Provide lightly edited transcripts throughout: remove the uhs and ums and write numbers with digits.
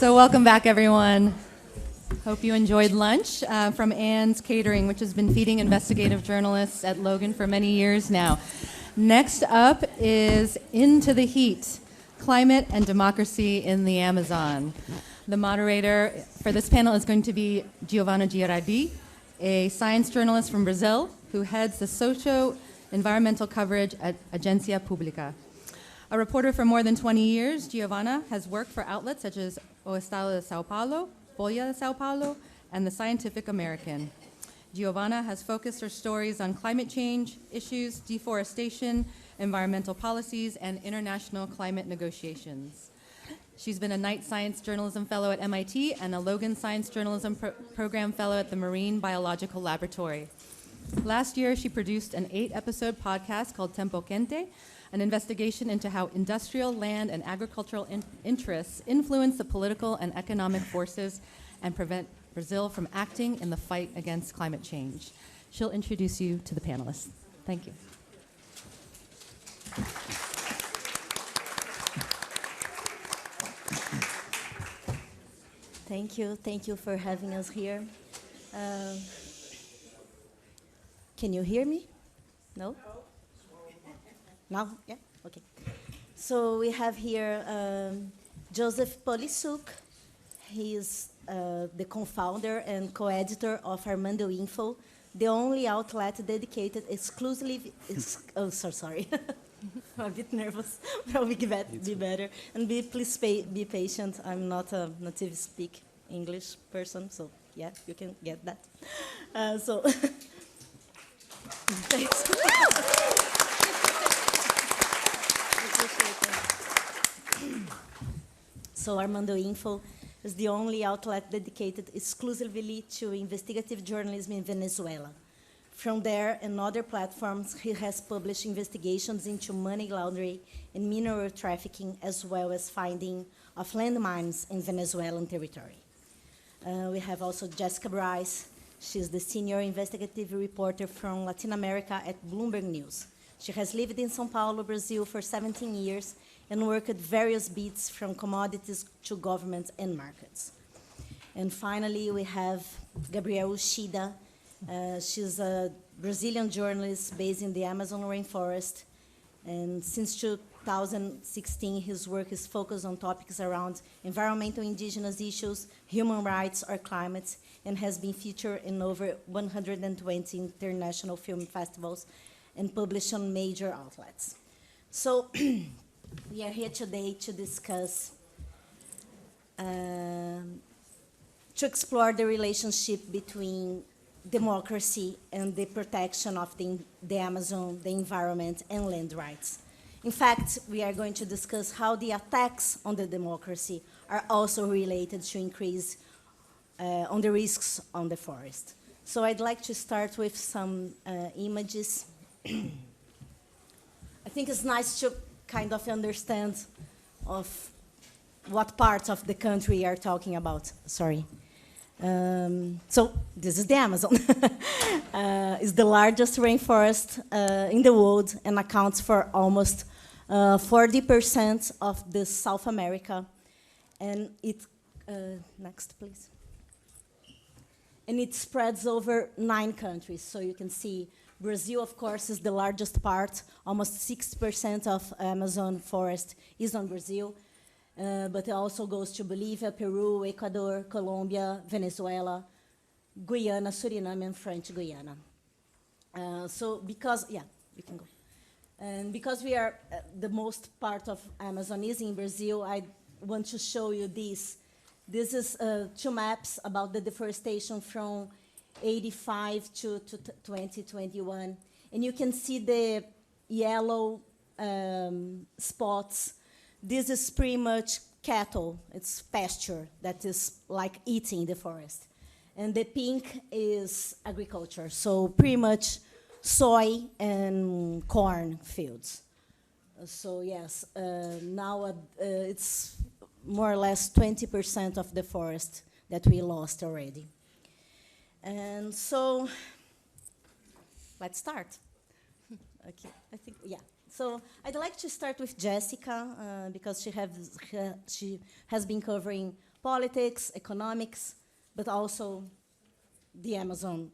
So welcome back, everyone. Hope you enjoyed lunch from Anne's Catering, which has been feeding investigative journalists at Logan for many years now. Next up is Into the Heat, Climate and Democracy in the Amazon. The moderator for this panel is going to be Giovana Girardi, a science journalist from Brazil who heads the socio-environmental coverage at Agência Pública. A reporter for more than 20 years, Giovana has worked for outlets such as O Estado de São Paulo, Folha de São Paulo, and The Scientific American. Giovana has focused her stories on climate change issues, deforestation, environmental policies, and international climate negotiations. She's been a Knight Science Journalism Fellow at MIT and a Logan Science Journalism Program Fellow at the Marine Biological Laboratory. Last year, she produced an 8-episode podcast called Tempo Quente, an investigation into how industrial, land, and agricultural interests influence the political and economic forces and prevent Brazil from acting in the fight against climate change. She'll introduce you to the panelists. Thank you. Thank you for having us here. Can you hear me? No? Now? Yeah? Okay. So we have here Joseph Poliszuk. He is the co-founder and co-editor of Armando.info, the only outlet dedicated exclusively... sorry. I'm a bit nervous. Probably be better. And please be patient. I'm not a native speak English person, so yeah, you can get that. Thanks. So Armando.info is the only outlet dedicated exclusively to investigative journalism in Venezuela. From there and other platforms, he has published investigations into money laundering and mineral trafficking, as well as finding of landmines in Venezuelan territory. We have also Jessica Brice. She's the senior investigative reporter from Latin America at Bloomberg News. She has lived in São Paulo, Brazil for 17 years and worked at various beats from commodities to governments and markets. And finally, we have Gabriel Uchida. She's a Brazilian journalist based in the Amazon rainforest. And since 2016, his work is focused on topics around environmental indigenous issues, human rights, or climate, and has been featured in over 120 international film festivals and published on major outlets. So we are here today to discuss, to explore the relationship between democracy and the protection of the Amazon, the environment, and land rights. In fact, we are going to discuss how the attacks on the democracy are also related to increase on the risks on the forest. So I'd like to start with some images. I think it's nice to kind of understand of what parts of the country we are talking about. Sorry. So this is the Amazon. It's the largest rainforest in the world and accounts for almost 40% of the South America. And it, next please. And it spreads over 9 countries. So you can see Brazil, of course, is the largest part. Almost 60% of Amazon forest is on Brazil. But it also goes to Bolivia, Peru, Ecuador, Colombia, Venezuela, Guyana, Suriname, and French Guiana. So because, yeah, we can go. And because we are, the most part of Amazon is in Brazil, I want to show you this. This is 2 maps about the deforestation from 85 to 2021. And you can see the yellow spots. This is pretty much cattle. It's pasture that is like eating the forest. And the pink is agriculture, so pretty much soy and corn fields. So yes, now it's more or less 20% of the forest that we lost already. And so let's start. Okay, I think, yeah. So I'd like to start with Jessica, because she has been covering politics, economics, but also the Amazon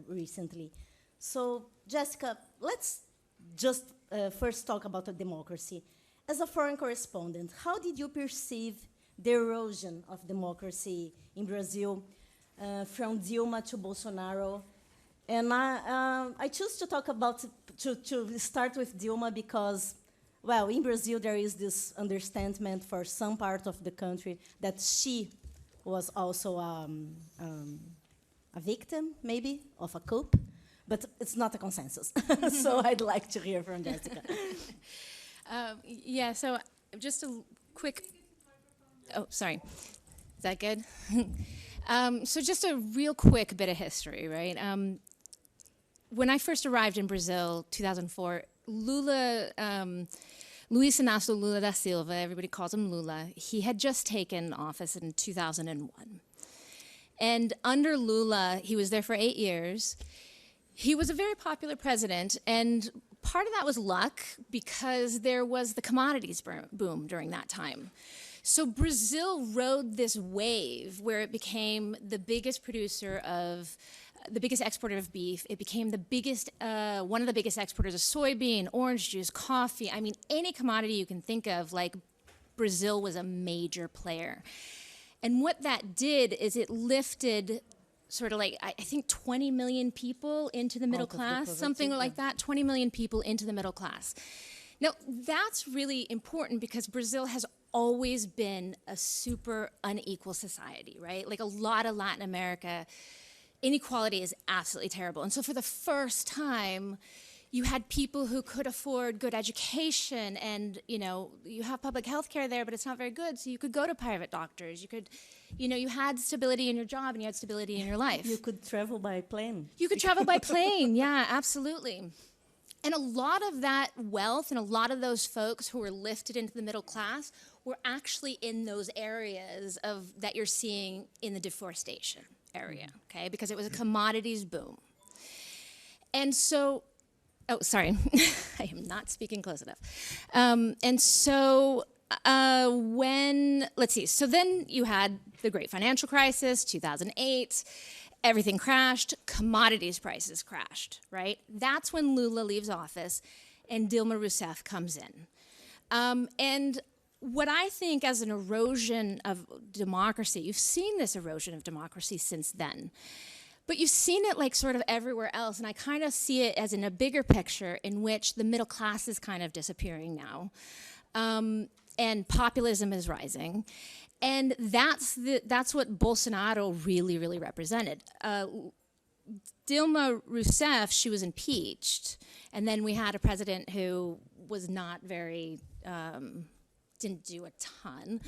recently. So, Jessica, let's just first talk about the democracy. As a foreign correspondent, how did you perceive the erosion of democracy in Brazil from Dilma to Bolsonaro? And I choose to talk about, to start with Dilma because, well, in Brazil there is this understanding for some part of the country that she was also a victim, maybe, of a coup, but it's not a consensus. So I'd like to hear from Jessica. Yeah, so just a quick... Oh, sorry. Is that good? So just a real quick bit of history, right? When I first arrived in Brazil, 2004, Luis Inácio Lula da Silva, everybody calls him Lula, he had just taken office in 2001. And under Lula, he was there for 8 years. He was a very popular president, and part of that was luck because there was the commodities boom during that time. So Brazil rode this wave where it became the biggest producer of, the biggest exporter of beef. It became the biggest, one of the biggest exporters of soybean, orange juice, coffee. I mean, any commodity you can think of, like Brazil was a major player. And what that did is it lifted sort of like, I think 20 million people into the middle class, something like that, 20 million people into the middle class. Now, that's really important because Brazil has always been a super unequal society, right? Like a lot of Latin America, inequality is absolutely terrible. And so for the first time, you had people who could afford good education and, you know, you have public health care there, but it's not very good. So you could go to private doctors. You could, you know, you had stability in your job and you had stability in your life. You could travel by plane. You could travel by plane. Yeah, absolutely. And a lot of that wealth and a lot of those folks who were lifted into the middle class were actually in those areas of that you're seeing in the deforestation area, okay? Because it was a commodities boom. And so, oh, sorry, I am not speaking close enough. And so let's see, so then you had the great financial crisis, 2008, everything crashed, commodities prices crashed, right? That's when Lula leaves office and Dilma Rousseff comes in. And what I think as an erosion of democracy, you've seen this erosion of democracy since then, but you've seen it like sort of everywhere else, and I kind of see it as in a bigger picture in which the middle class is kind of disappearing now, and populism is rising. And that's what Bolsonaro really, really represented. Dilma Rousseff, she was impeached, and then we had a president who was not very, didn't do a ton.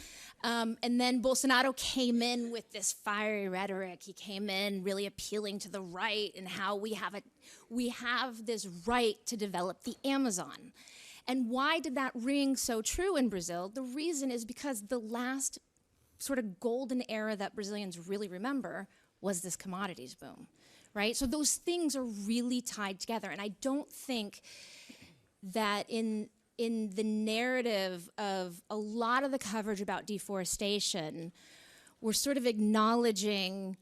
And then Bolsonaro came in with this fiery rhetoric. He came in really appealing to the right and how we have this right to develop the Amazon. And why did that ring so true in Brazil? The reason is because the last sort of golden era that Brazilians really remember was this commodities boom, right? So those things are really tied together. And I don't think that in the narrative of a lot of the coverage about deforestation, we're sort of acknowledging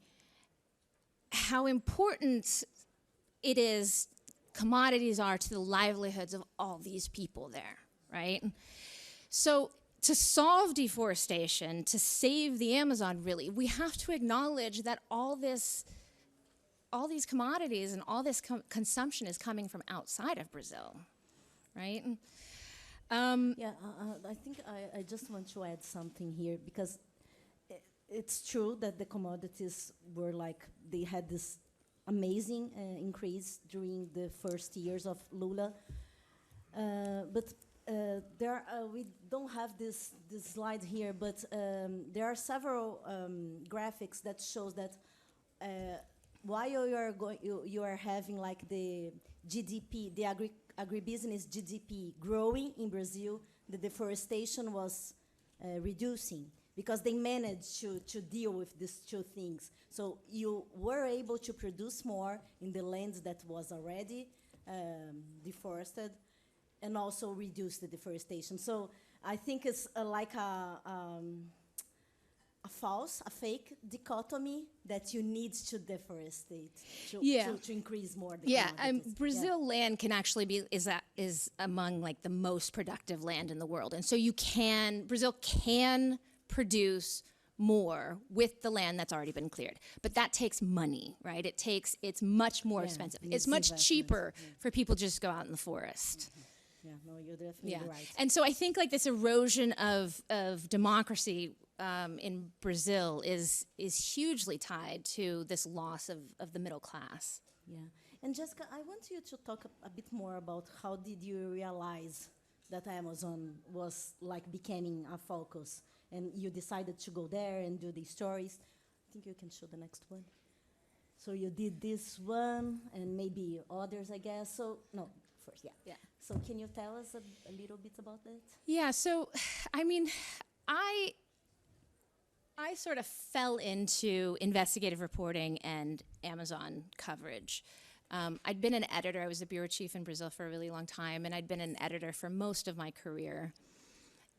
how important it is, commodities are to the livelihoods of all these people there, right? So to solve deforestation, to save the Amazon, really, we have to acknowledge that all these commodities and all this consumption is coming from outside of Brazil, right? I think I just want to add something here because it's true that the commodities were like, they had this amazing increase during the first years of Lula, but we don't have this slide here, but there are several graphics that shows that while you are having like the GDP, the agribusiness GDP growing in Brazil, the deforestation was reducing because they managed to deal with these two things. So you were able to produce more in the lands that was already deforested, and also reduce the deforestation. So I think it's like a fake dichotomy that you need to deforestate to increase more the commodities. Brazil land can actually be is among like the most productive land in the world, and so Brazil can produce more with the land that's already been cleared, but that takes money, right? It's much more expensive. It's much cheaper for people to just go out in the forest. Yeah, no, you're definitely right. And so I think like this erosion of democracy in Brazil is hugely tied to this loss of the middle class. Yeah, and Jessica, I want you to talk a bit more about how did you realize that Amazon was like becoming a focus, and you decided to go there and do these stories. I think you can show the next one. So you did this one, and maybe others, I guess. So no. First, yeah. So can you tell us a little bit about that? Yeah, so, I mean, I sort of fell into investigative reporting and Amazon coverage. I'd been an editor. I was a bureau chief in Brazil for a really long time, and I'd been an editor for most of my career.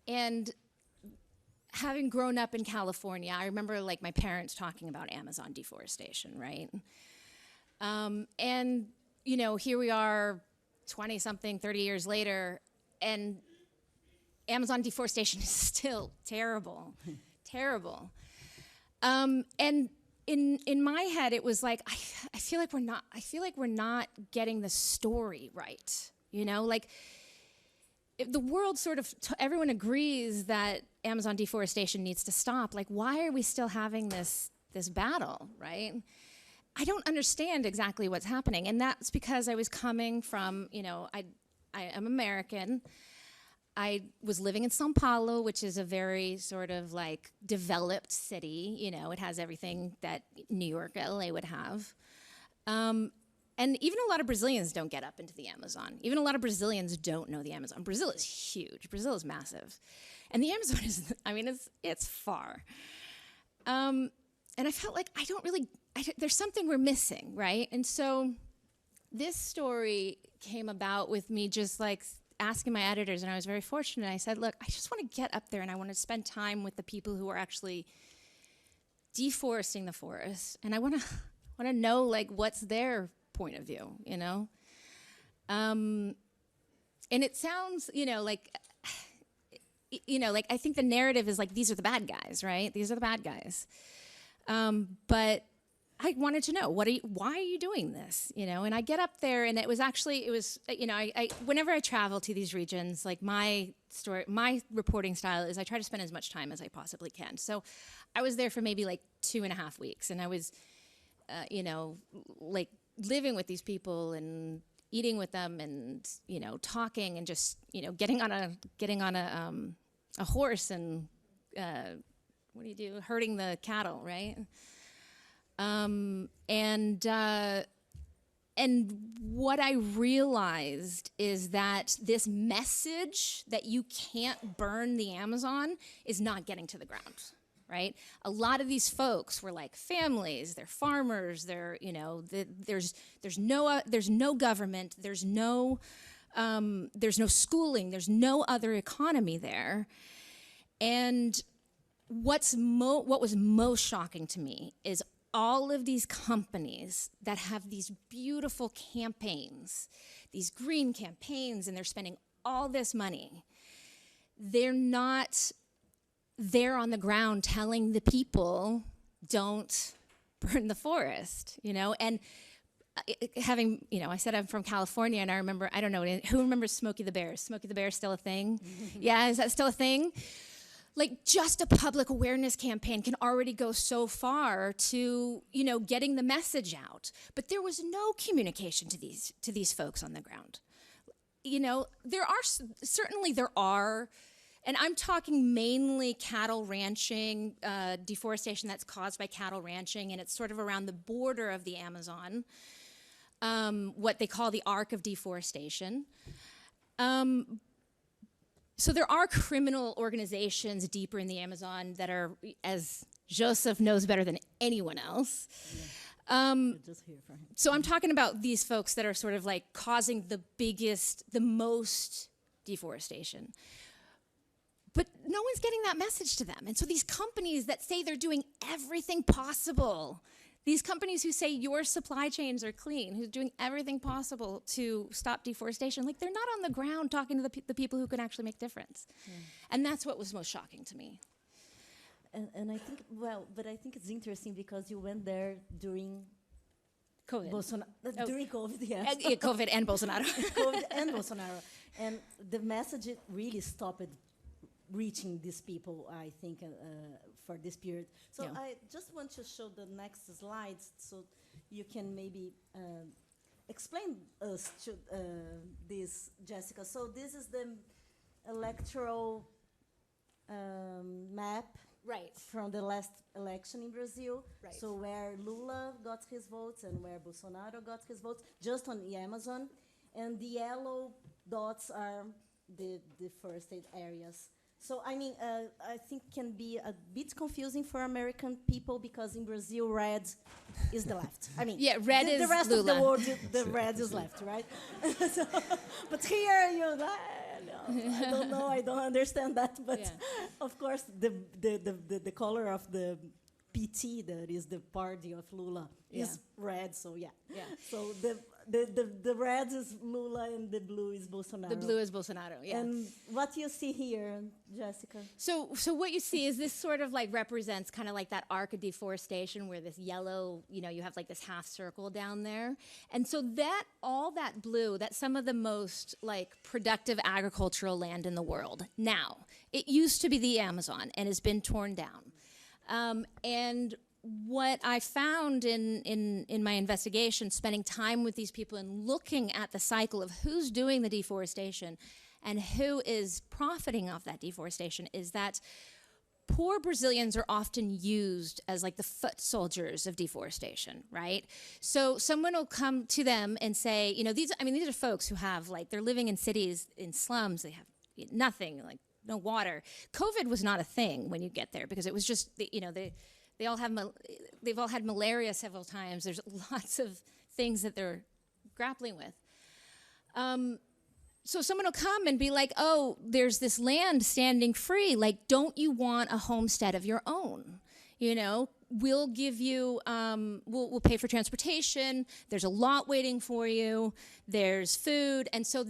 And having grown up in California, I remember like my parents talking about Amazon deforestation, right? And, you know, here we are 20-something, 30 years later, and Amazon deforestation is still terrible, terrible. And in my head, it was like I feel like we're not getting the story right. You know, like if the world sort of everyone agrees that Amazon deforestation needs to stop. Like, why are we still having this battle, right? I don't understand exactly what's happening, and that's because I was coming from, you know, I am American. I was living in São Paulo, which is a very sort of like developed city. You know, it has everything that New York, LA would have. And even a lot of Brazilians don't get up into the Amazon. Even a lot of Brazilians don't know the Amazon. Brazil is huge. Brazil is massive. And the Amazon is, I mean, it's far. And I felt like there's something we're missing, right? And so this story came about with me just like asking my editors, and I was very fortunate. I said, look, I just want to get up there and I want to spend time with the people who are actually deforesting the forest. And I want to know like what's their point of view, you know? And it sounds, like I think the narrative is like, these are the bad guys, right? These are the bad guys. But I wanted to know, why are you doing this? And I get up there, and it was whenever I travel to these regions, like my reporting style is I try to spend as much time as I possibly can. So I was there for maybe like 2.5 weeks, and I was, like living with these people and eating with them and, talking and just, getting on a horse and, what do you do? Herding the cattle, right? And what I realized is that this message that you can't burn the Amazon is not getting to the ground, right? A lot of these folks were like families, they're farmers, they're, there's no government, there's no schooling, there's no other economy there. And what was most shocking to me is all of these companies that have these beautiful campaigns, these green campaigns, and they're spending all this money. They're not there on the ground telling the people, don't burn the forest, and having, I said I'm from California, and I remember, I don't know, who remembers Smokey the Bear? Is Smokey the Bear still a thing? Yeah, is that still a thing? Like, just a public awareness campaign can already go so far to, getting the message out. But there was no communication to these folks on the ground. There are, and I'm talking mainly cattle ranching, deforestation that's caused by cattle ranching, and it's sort of around the border of the Amazon, what they call the arc of deforestation. So there are criminal organizations deeper in the Amazon that are, as Joseph knows better than anyone else. Just here for him. So I'm talking about these folks that are sort of like causing the most deforestation. But no one's getting that message to them. And so these companies that say they're doing everything possible, these companies who say your supply chains are clean, who's doing everything possible to stop deforestation, like they're not on the ground talking to the people who can actually make difference. Yeah. And that's what was most shocking to me. And I think, well, but I think it's interesting because you went there during COVID. During COVID, yes. COVID and Bolsonaro. COVID and Bolsonaro. And the message really stopped reaching these people, I think, for this period. So yeah. I just want to show the next slides so you can maybe explain us to this, Jessica. So this is the electoral map. Right. From the last election in Brazil. Right. So where Lula got his votes and where Bolsonaro got his votes, just on the Amazon. And the yellow dots are the deforested areas. So, I mean, I think can be a bit confusing for American people because in Brazil, red is the left. I mean, yeah, red is the rest Lula. of the world, the red is left, right? So, but here, you're I don't know, I don't understand that. But yeah. Of course, the color of the PT, that is the party of Lula, is red. So yeah. So the red is Lula and the blue is Bolsonaro. The blue is Bolsonaro. Yeah. And what you see here, Jessica? So what you see is this sort of like represents kind of like that arc of deforestation where this yellow, you have like this half circle down there, and so that all that blue, that's some of the most like productive agricultural land in the world. Now it used to be the Amazon and has been torn down. And what I found in my investigation, spending time with these people and looking at the cycle of who's doing the deforestation and who is profiting off that deforestation, is that poor Brazilians are often used as like the foot soldiers of deforestation, right? So someone will come to them and say, these are folks who have like, they're living in cities, in slums, they have nothing, like no water. COVID was not a thing when you get there because it was just, they've all had malaria several times. There's lots of things that they're grappling with. So someone will come and be like, oh, there's this land standing free. Like, don't you want a homestead of your own? We'll give you, we'll pay for transportation. There's a lot waiting for you. There's food. And so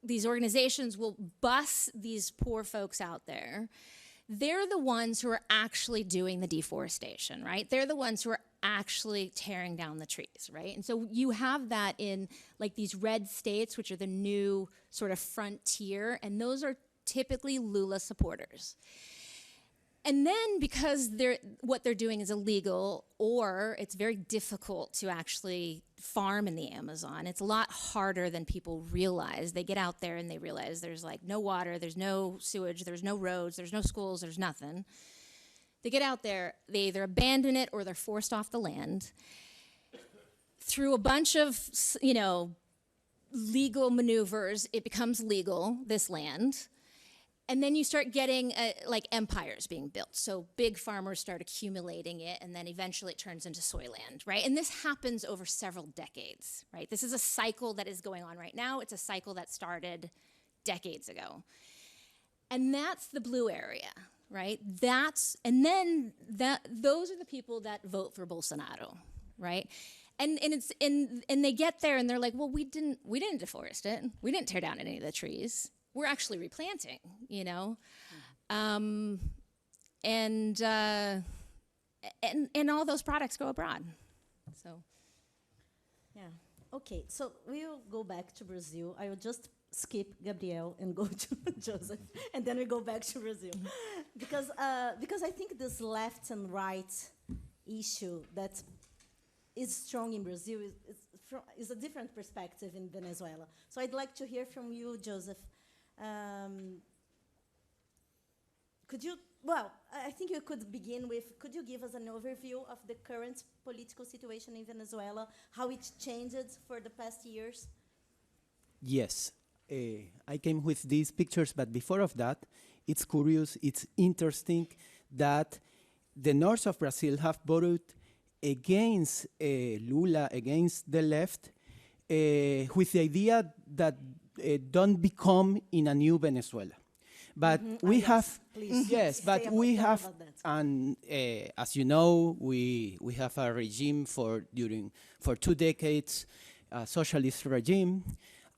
these organizations will bus these poor folks out there. They're the ones who are actually doing the deforestation, right? They're the ones who are actually tearing down the trees, right? And so you have that in like these red states, which are the new sort of frontier, and those are typically Lula supporters. And then because what they're doing is illegal, or it's very difficult to actually farm in the Amazon, it's a lot harder than people realize. They get out there and they realize there's like no water, there's no sewage, there's no roads, there's no schools, there's nothing. They get out there, they either abandon it or they're forced off the land. Through a bunch of, legal maneuvers, it becomes legal, this land. And then you start getting like empires being built. So big farmers start accumulating it, and then eventually it turns into soy land, right? And this happens over several decades, right? This is a cycle that is going on right now. It's a cycle that started decades ago. And that's the blue area, right? Those are the people that vote for Bolsonaro, right? And they get there and they're like, well, we didn't deforest it. We didn't tear down any of the trees. We're actually replanting, and all those products go abroad. So, yeah, okay. So we'll go back to Brazil. I will just skip Gabriel and go to Joseph, and then we go back to Brazil, because I think this left and right issue that is strong in Brazil is a different perspective in Venezuela. So I'd like to hear from you, Joseph. I think you could begin with, could you give us an overview of the current political situation in Venezuela, how it changed for the past years? Yes, I came with these pictures, but before of that, it's curious, it's interesting that the north of Brazil have voted against Lula, against the left, with the idea that don't become in a new Venezuela. But we yes, have, please. yes, Say but about- we tell have, about that. and as you know, we have a regime for 2 decades, a socialist regime,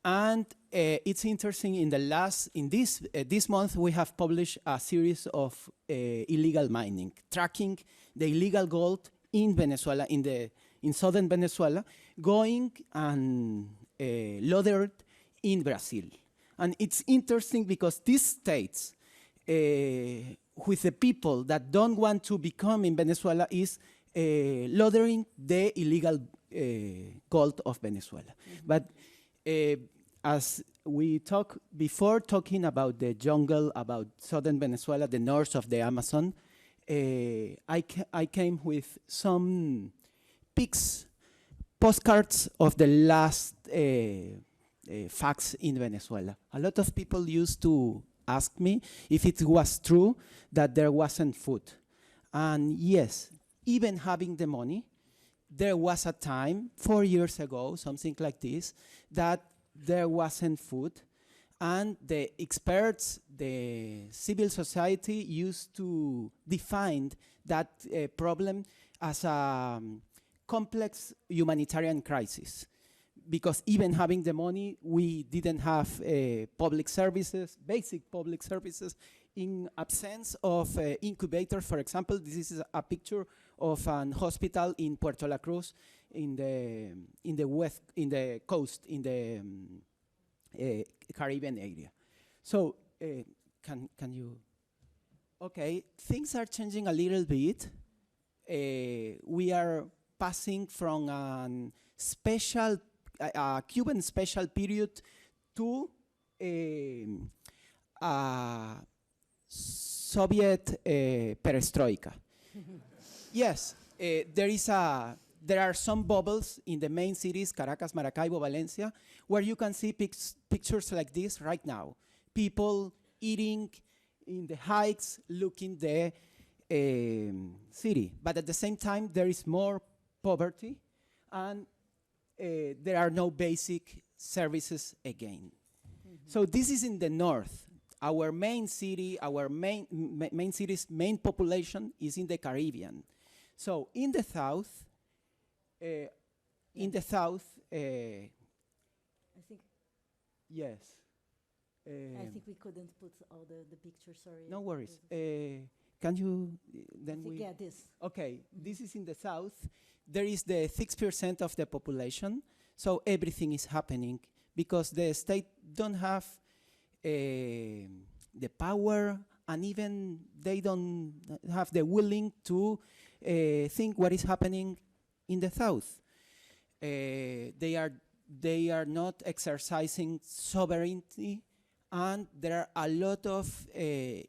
and it's interesting. This month we have published a series of illegal mining, tracking the illegal gold in Venezuela, in southern Venezuela, going and loaded in Brazil. And it's interesting because these states, with the people that don't want to become in Venezuela, is loading the illegal gold of Venezuela. But as we talked before, talking about the jungle, about southern Venezuela, the north of the Amazon, I came with some postcards of the last facts in Venezuela. A lot of people used to ask me if it was true that there wasn't food. And yes, even having the money, there was a time, 4 years ago, something like this, that there wasn't food. And the experts, the civil society used to define that problem as a complex humanitarian crisis. Because even having the money, we didn't have public services, basic public services, in absence of incubators. For example, this is a picture of an hospital in Puerto La Cruz, in the west, in the coast, in the Caribbean area. So, can you? Okay, things are changing a little bit. We are passing from a Cuban special period to Soviet perestroika. Yes, there are some bubbles in the main cities, Caracas, Maracaibo, Valencia, where you can see pictures like this right now. People eating in the heights, looking the city. But at the same time, there is more poverty, and there are no basic services again. So this is in the north. Our main city, our main city's main population is in the Caribbean. So in the south, I think yes. I think we couldn't put all the pictures. Sorry. No worries. Can you then we? Yeah, this. Okay, this is in the south. There is the 6% of the population, so everything is happening because the state don't have the power, and even they don't have the willing to think what is happening in the south. They are not exercising sovereignty, and there are a lot of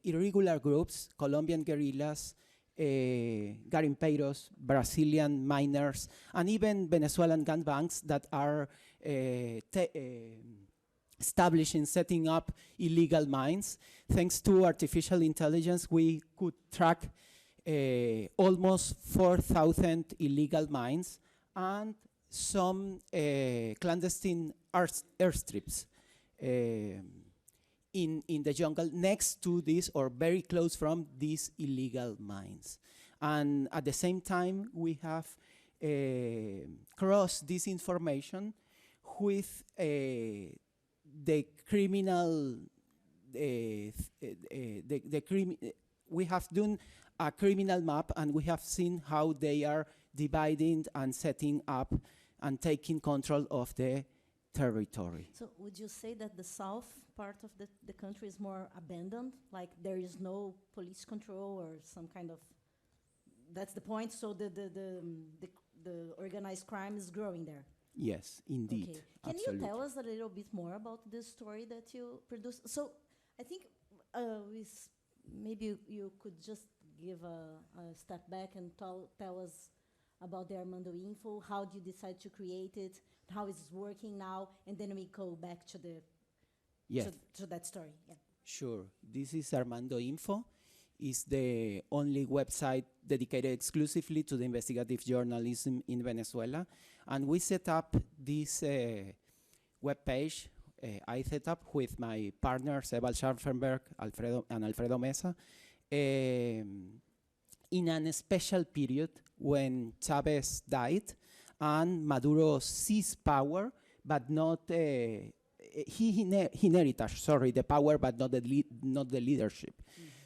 irregular groups, Colombian guerrillas, garimpeiros, Brazilian miners, and even Venezuelan gun banks that are establishing, setting up illegal mines. Thanks to artificial intelligence, we could track almost 4,000 illegal mines and some clandestine airstrips in the jungle next to this or very close from these illegal mines. And at the same time, we have crossed this information with the criminal, we have done a criminal map, and we have seen how they are dividing and setting up and taking control of the territory. So would you say that the south part of the country is more abandoned? Like there is no police control or some kind of, that's the point, so the organized crime is growing there? Yes, indeed. Okay. Can Absolutely. you tell us a little bit more about this story that you produced? So I think maybe you could just give a step back and tell us about the Armando.info. How did you decide to create it? How is it working now? And then we go back to to that story. Yeah. Sure. This is Armando.info. It's the only website dedicated exclusively to the investigative journalism in Venezuela. And we set up this web page I set up with my partners, Eval Scharfenberg, Alfredo Mesa, in a special period when Chavez died and Maduro seized power, but not he inherited, the power, but not the leadership.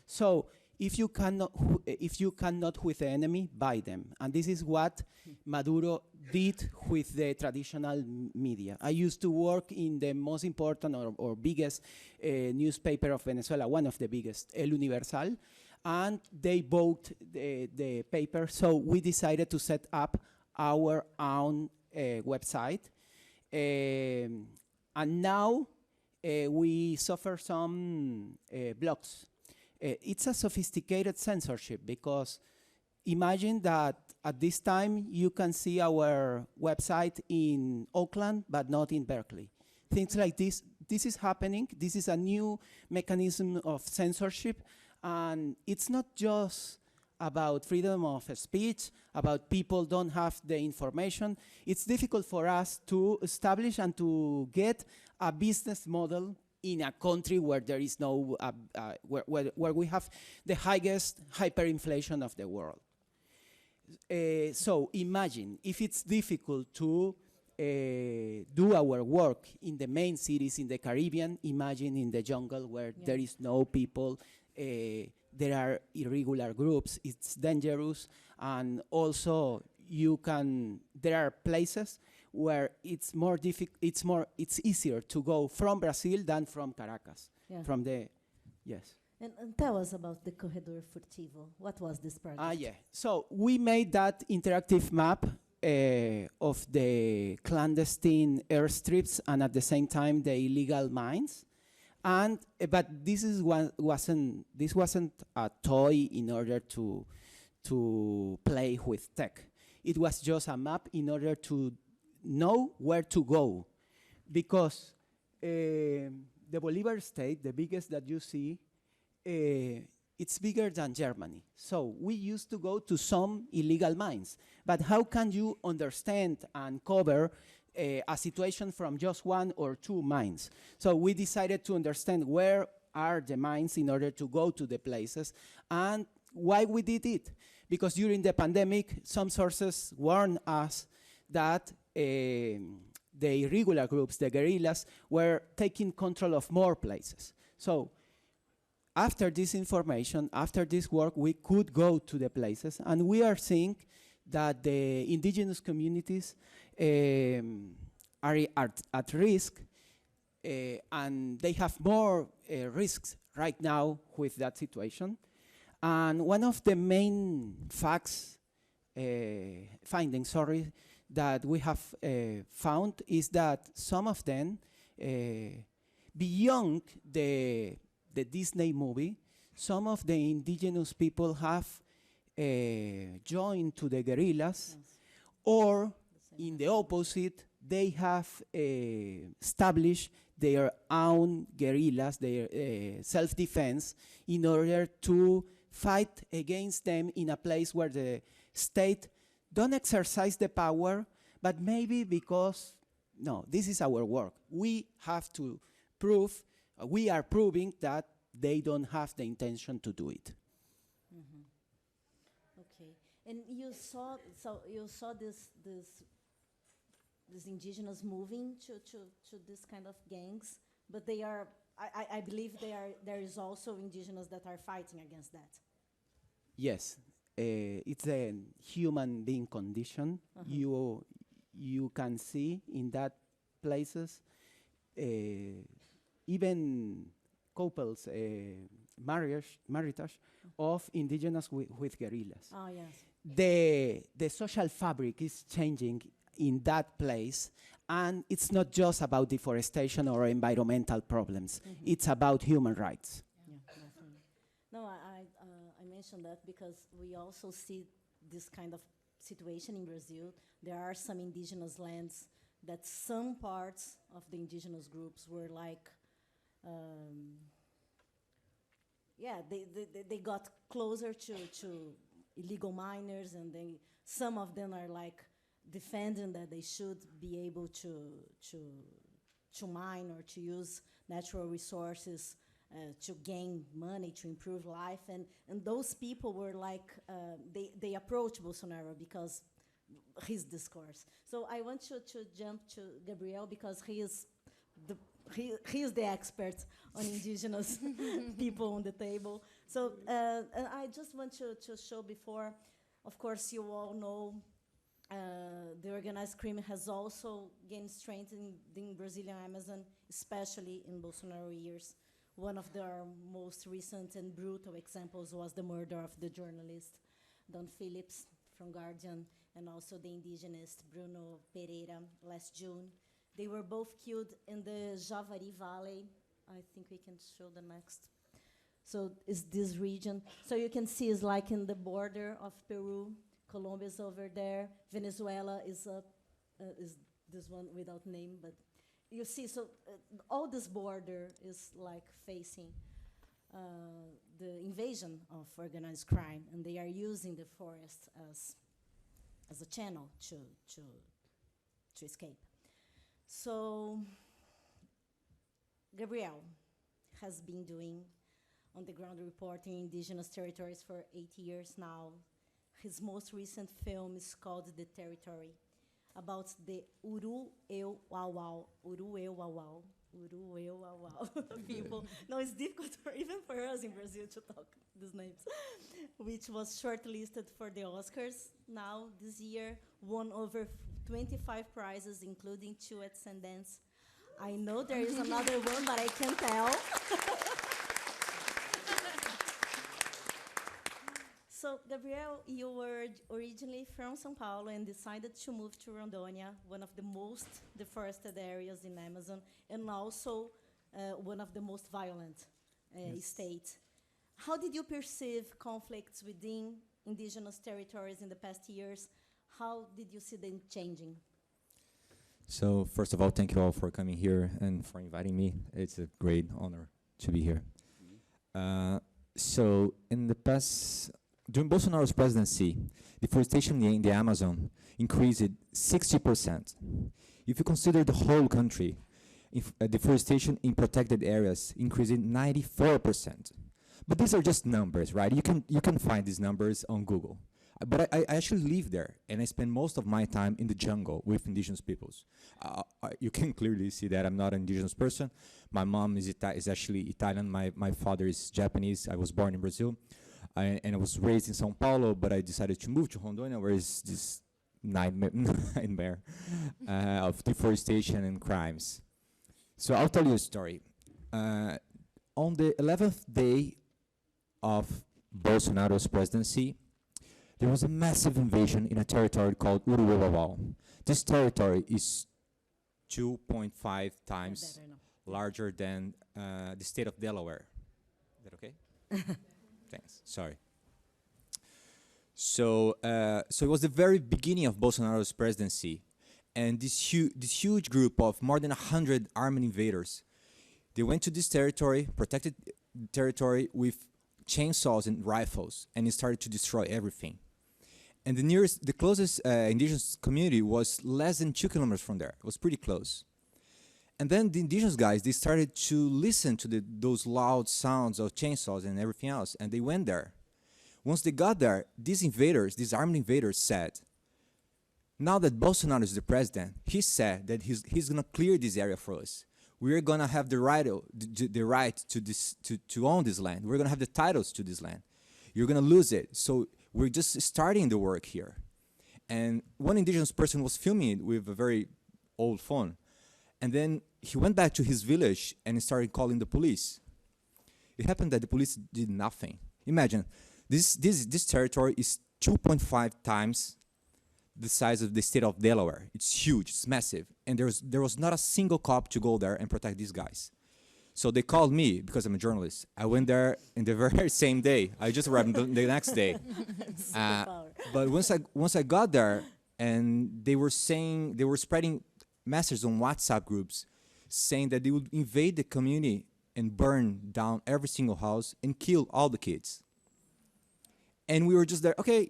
So if you cannot with the enemy, buy them, and this is what Maduro did with the traditional media. I used to work in the most important or biggest newspaper of Venezuela, one of the biggest, El Universal, and they bought the paper. So we decided to set up our own website. And now we suffer some blocks. It's a sophisticated censorship because imagine that at this time you can see our website in Oakland but not in Berkeley. Things like this is happening. This is a new mechanism of censorship, and it's not just about freedom of speech, about people don't have the information. It's difficult for us to establish and to get a business model in a country where there is no, where we have the highest hyperinflation of the world. So imagine if it's difficult to do our work in the main cities in the Caribbean, imagine in the jungle where there is no people, there are irregular groups, it's dangerous, and also there are places where it's more difficult, it's easier to go from Brazil than from Caracas. Yeah. Yes. And tell us about the Corredor Furtivo. What was this project? Yeah. So we made that interactive map of the clandestine airstrips and at the same time the illegal mines. And but this wasn't a toy in order to play with tech. It was just a map in order to know where to go, because the Bolivar state, the biggest that you see, it's bigger than Germany. So we used to go to some illegal mines, but how can you understand and cover a situation from just one or two mines? So we decided to understand where are the mines in order to go to the places, and why we did it. Because during the pandemic, some sources warned us that the irregular groups, the guerrillas, were taking control of more places. So after this information, after this work, we could go to the places, and we are seeing that the indigenous communities are at risk, and they have more risks right now with that situation. And one of the main findings, that we have found is that some of them, beyond the Disney movie, some of the indigenous people have joined to the guerrillas, or in the opposite, they have established their own guerrillas, their self-defense, in order to fight against them in a place where the state don't exercise the power, but maybe because, no, this is our work. We have to prove, we are proving that they don't have the intention to do it. Okay, and you saw these indigenous moving to this kind of gangs, but they are, I believe there is also indigenous that are fighting against that. Yes, it's a human being condition. You can see in that places, even couples, marriage of indigenous with guerrillas. Oh, yes. The social fabric is changing in that place, and it's not just about deforestation or environmental problems. It's about human rights. Yeah, definitely. No, I mentioned that because we also see this kind of situation in Brazil. There are some indigenous lands that some parts of the indigenous groups were like, they got closer to illegal miners, and some of them are like defending that they should be able to to mine or to use natural resources to gain money, to improve life. And those people were like, they approached Bolsonaro because his discourse. So I want to jump to Gabriel because he is the expert on indigenous people on the table. So I just want to show before, of course, you all know the organized crime has also gained strength in the Brazilian Amazon, especially in Bolsonaro years. One of their most recent and brutal examples was the murder of the journalist Don Phillips from Guardian, and also the indigenous Bruno Pereira last June. They were both killed in the Javari Valley. I think we can show the next. So it's this region. So you can see it's like in the border of Peru. Colombia is over there. Venezuela is up, is this one without name, but you see, so all this border is like facing the invasion of organized crime, and they are using the forest as a channel to escape. So Gabriel has been doing on-the-ground reporting in indigenous territories for 8 years now. His most recent film is called The Territory, about the Uru-Eu-Wawau people. No, it's difficult even for us in Brazil to talk these names, which was shortlisted for the Oscars now this year, won over 25 prizes, including 2 at Sundance. I know there is another one, but I can't tell. So, Gabriel, you were originally from São Paulo and decided to move to Rondônia, one of the most deforested areas in Amazon, and also one of the most violent states. How did you perceive conflicts within indigenous territories in the past years? How did you see them changing? So, first of all, thank you all for coming here and for inviting me. It's a great honor to be here. So, in the past, during Bolsonaro's presidency, deforestation in the Amazon increased 60%. If you consider the whole country, deforestation in protected areas increased 94%. But these are just numbers, right? You can find these numbers on Google. But I actually live there, and I spend most of my time in the jungle with indigenous peoples. You can clearly see that I'm not an indigenous person. My mom is actually Italian. My father is Japanese. I was born in Brazil. And I was raised in São Paulo, but I decided to move to Rondônia, where is this nightmare of deforestation and crimes. So I'll tell you a story. On the 11th day of Bolsonaro's presidency, there was a massive invasion in a territory called Uru-Eu-Wawau. This territory is 2.5 times larger than the state of Delaware. Is that okay? Thanks. Sorry. So it was the very beginning of Bolsonaro's presidency, and this huge group of more than 100 armed invaders, they went to this territory, protected territory, with chainsaws and rifles, and they started to destroy everything. And the closest indigenous community was less than 2 kilometers from there. It was pretty close. And then the indigenous guys, they started to listen to those loud sounds of chainsaws and everything else, and they went there. Once they got there, these armed invaders said, now that Bolsonaro is the president, he said that he's going to clear this area for us. We're going to have the right to own this land. We're going to have the titles to this land. You're going to lose it. So we're just starting the work here. And one indigenous person was filming it with a very old phone. And then he went back to his village and started calling the police. It happened that the police did nothing. Imagine, this territory is 2.5 times the size of the state of Delaware. It's huge, it's massive. And there was not a single cop to go there and protect these guys. So they called me because I'm a journalist. I went there in the very same day. I just arrived the next day. But once I got there, and they were spreading messages on WhatsApp groups saying that they would invade the community and burn down every single house and kill all the kids. And we were just there, okay,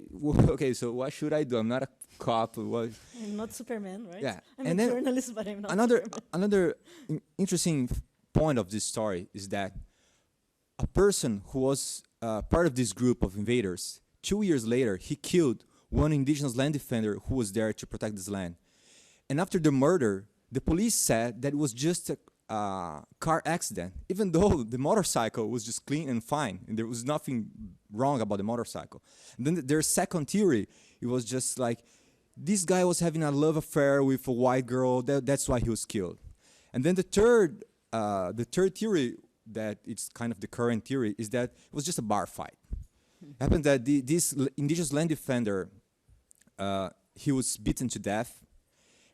so what should I do? I'm not a cop. Was I'm not Superman, right? Yeah, I'm and a then journalist, but I'm not another Superman. interesting point of this story is that a person who was part of this group of invaders, 2 years later, he killed one indigenous land defender who was there to protect this land. And after the murder, the police said that it was just a car accident, even though the motorcycle was just clean and fine, and there was nothing wrong about the motorcycle. And then their second theory, it was just like, this guy was having a love affair with a white girl, that's why he was killed. And then the third theory, that it's kind of the current theory, is that it was just a bar fight. It happened that this indigenous land defender, he was beaten to death,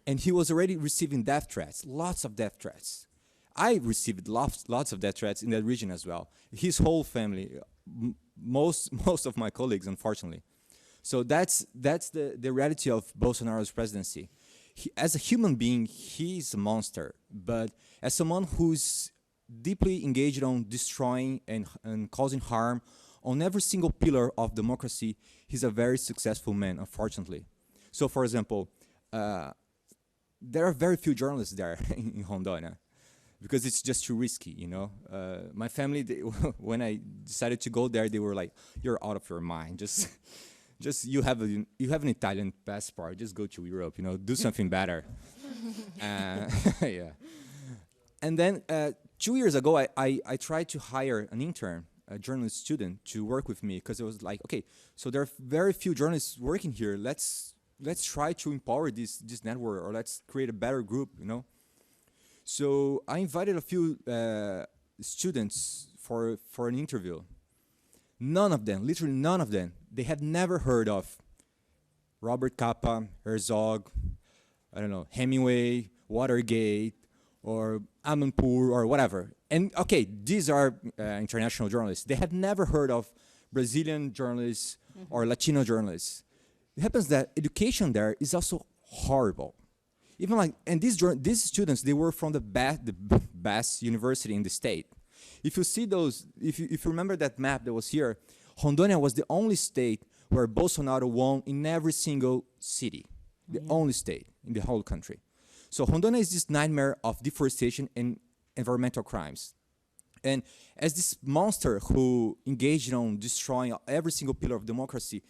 and he was already receiving death threats, lots of death threats. I received lots of death threats in that region as well. His whole family, most of my colleagues, unfortunately. So that's the reality of Bolsonaro's presidency. As a human being, he's a monster, but as someone who's deeply engaged on destroying and causing harm on every single pillar of democracy, he's a very successful man, unfortunately. So, for example, there are very few journalists there in Rondônia because it's just too risky, you know. My family, when I decided to go there, they were like, "You're out of your mind. Just you have an Italian passport. Just go to Europe, you know. Do something better." Yeah. And then 2 years ago, I tried to hire an intern, a journalist student, to work with me because it was like, okay, so there are very few journalists working here. Let's try to empower this network, or let's create a better group, you know. So I invited a few students for an interview. None of them, literally none of them, they had never heard of Robert Capa, Herzog, I don't know, Hemingway, Watergate, or Amanpour, or whatever. And okay, these are international journalists. They had never heard of Brazilian journalists or Latino journalists. It happens that education there is also horrible. Even like, and these students, they were from the best university in the state. If you see those, if you remember that map that was here, Rondônia was the only state where Bolsonaro won in every single city. The only state in the whole country. So Rondônia is this nightmare of deforestation and environmental crimes. And as this monster who engaged on destroying every single pillar of democracy,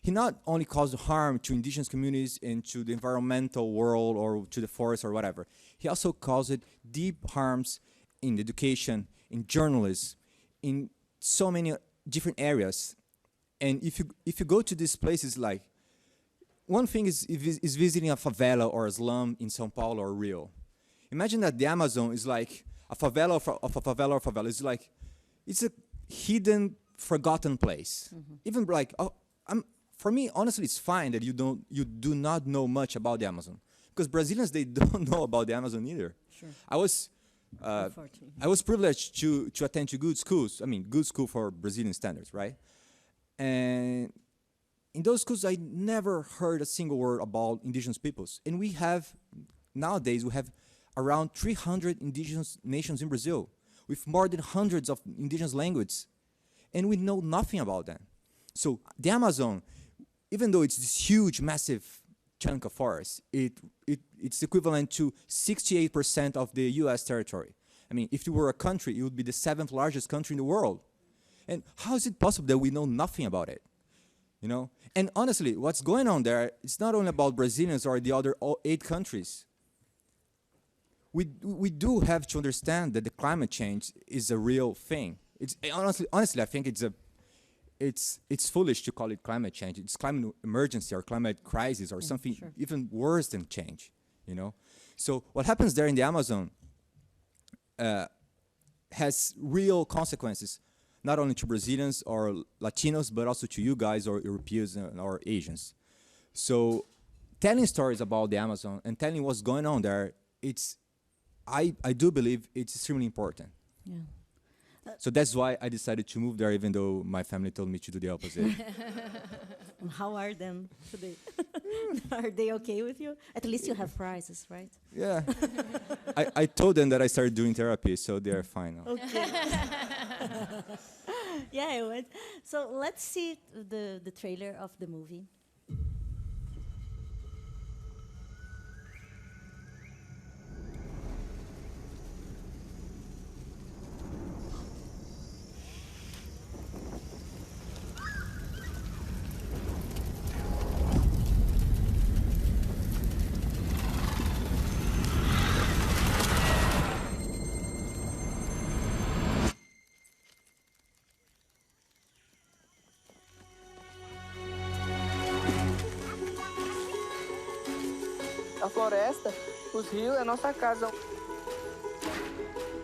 he not only caused harm to indigenous communities and to the environmental world or to the forest or whatever, he also caused deep harms in education, in journalism, in so many different areas. And if you go to these places, like, one thing is visiting a favela or a slum in São Paulo or Rio. Imagine that the Amazon is like a favela of a favela or favela. It's like, it's a hidden, forgotten place. Even like, for me, honestly, it's fine that you do not know much about the Amazon, because Brazilians, they don't know about the Amazon either. Sure. I was privileged to attend to good schools. I mean, good school for Brazilian standards, right? And in those schools, I never heard a single word about indigenous peoples. And nowadays, we have around 300 indigenous nations in Brazil, with more than hundreds of indigenous languages. And we know nothing about them. So the Amazon, even though it's this huge, massive chunk of forest, it's equivalent to 68% of the US territory. I mean, if it were a country, it would be the 7th largest country in the world. And how is it possible that we know nothing about it? You know? And honestly, what's going on there, it's not only about Brazilians or the other 8 countries. We do have to understand that the climate change is a real thing. It's honestly, I think it's foolish to call it climate change. It's climate emergency or climate crisis or something even worse than change, you know? So what happens there in the Amazon has real consequences, not only to Brazilians or Latinos, but also to you guys or Europeans or Asians. So telling stories about the Amazon and telling what's going on there, I do believe it's extremely important. Yeah. So that's why I decided to move there, even though my family told me to do the opposite. How are them today? Are they okay with you? At least you have prizes, right? Yeah. I told them that I started doing therapy, so they're fine now. Okay. Yeah, I went. So let's see the trailer of the movie. floresta, os rios, é a nossa casa,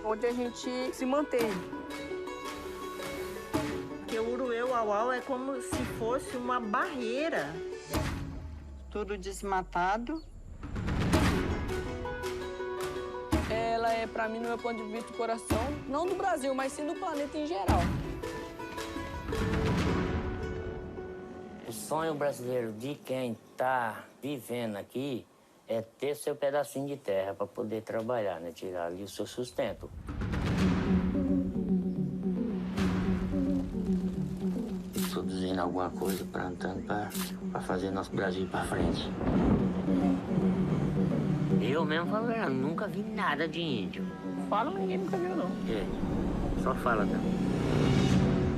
onde a gente se mantém. Porque o uruê-uauau é como se fosse uma barreira. Tudo desmatado. Ela é, pra mim, no meu ponto de vista, o coração, não do Brasil, mas sim do planeta em geral. O sonho brasileiro de quem está vivendo aqui é ter seu pedacinho de terra para poder trabalhar, né? Tirar ali o seu sustento. Produzindo alguma coisa, plantando para fazer nosso Brasil ir para frente. Eu mesmo falo, eu nunca vi nada de índio. Fala, ninguém nunca viu, não. É, só fala também.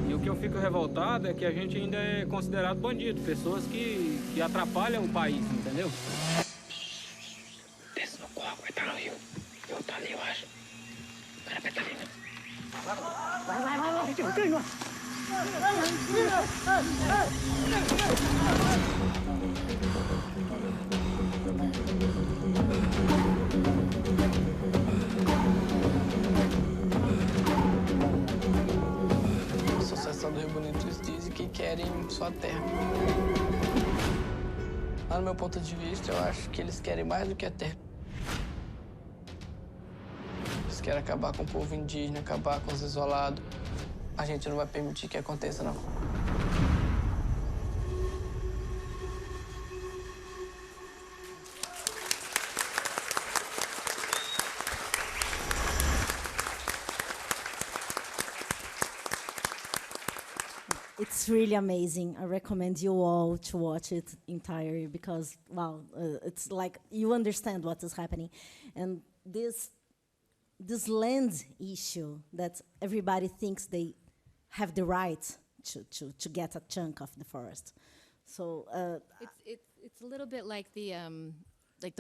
E o que eu fico revoltado é que a gente ainda é considerado bandido, pessoas que atrapalham o país, entendeu? Desce no coco, vai estar no rio. Eu tô ali, eu acho. Cara, vai estar ali, né? Vai. A Associação do Rio Bonito dizem que querem sua terra. Lá no meu ponto de vista, eu acho que eles querem mais do que a terra. Eles querem acabar com o povo indígena, acabar com os isolados. A gente não vai permitir que aconteça, não. It's really amazing. I recommend you all to watch it entirely because, wow, it's like you understand what is happening. And this land issue that everybody thinks they have the right to get a chunk of the forest. So It's a little bit like the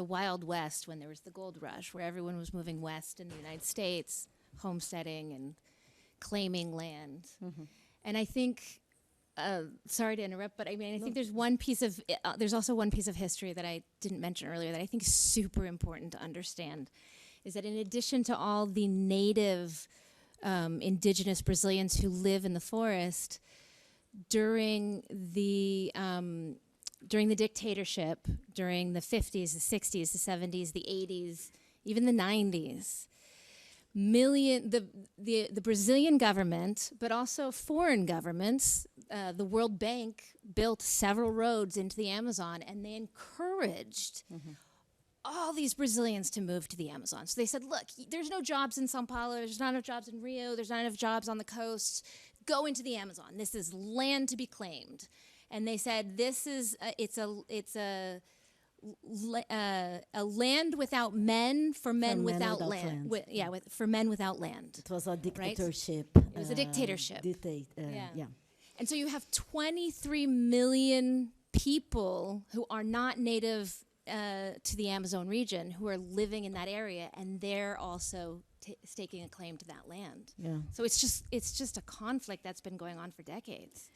Wild West when there was the gold rush, where everyone was moving west in the United States, homesteading and claiming land. And I think, sorry to interrupt, but I mean, I think there's there's also one piece of history that I didn't mention earlier that I think is super important to understand, is that in addition to all the native indigenous Brazilians who live in the forest, during the dictatorship, during the 50s, the 60s, the 70s, the 80s, even the 90s, the Brazilian government, but also foreign governments, the World Bank built several roads into the Amazon, and they encouraged all these Brazilians to move to the Amazon. So they said, look, there's no jobs in São Paulo, there's not enough jobs in Rio, there's not enough jobs on the coast. Go into the Amazon. This is land to be claimed. And they said, this is, it's a land without men for men without land. For men without land. it was a dictatorship. Right? It was a dictatorship. Yeah. And so you have 23 million people who are not native to the Amazon region who are living in that area, and they're also staking a claim to that land. Yeah. So it's just a conflict that's been going on for decades.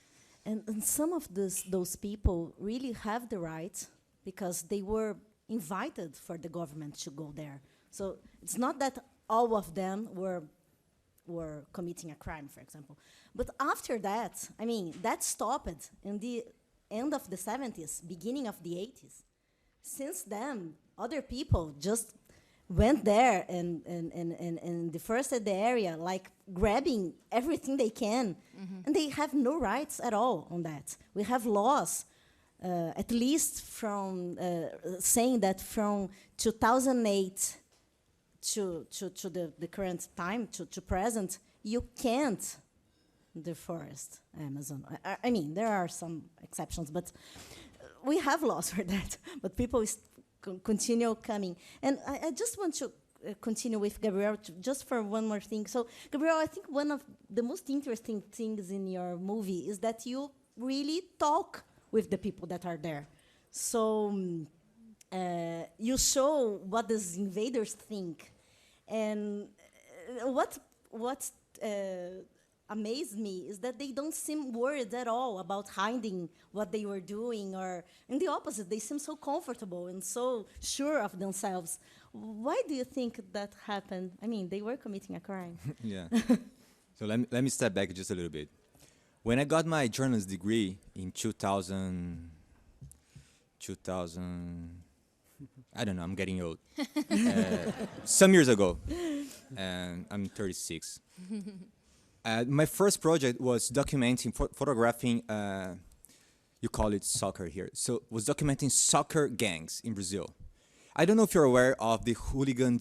And some of those people really have the right because they were invited for the government to go there. So it's not that all of them were committing a crime, for example. But after that, I mean, that stopped in the end of the 70s, beginning of the 80s. Since then, other people just went there and deforested the area, like grabbing everything they can. And they have no rights at all on that. We have laws, at least from saying that from 2008 to the current time, to present, you can't deforest Amazon. I mean, there are some exceptions, but we have laws for that. But people continue coming. And I just want to continue with Gabriel just for one more thing. So, Gabriel, I think one of the most interesting things in your movie is that you really talk with the people that are there. So you show what these invaders think. And what amazed me is that they don't seem worried at all about hiding what they were doing, or in the opposite, they seem so comfortable and so sure of themselves. Why do you think that happened? I mean, they were committing a crime. Yeah. So let me step back just a little bit. When I got my journalism degree in 2000, I don't know, I'm getting old. Some years ago, and I'm 36. My first project was documenting, photographing, you call it soccer here. So was documenting soccer gangs in Brazil. I don't know if you're aware of the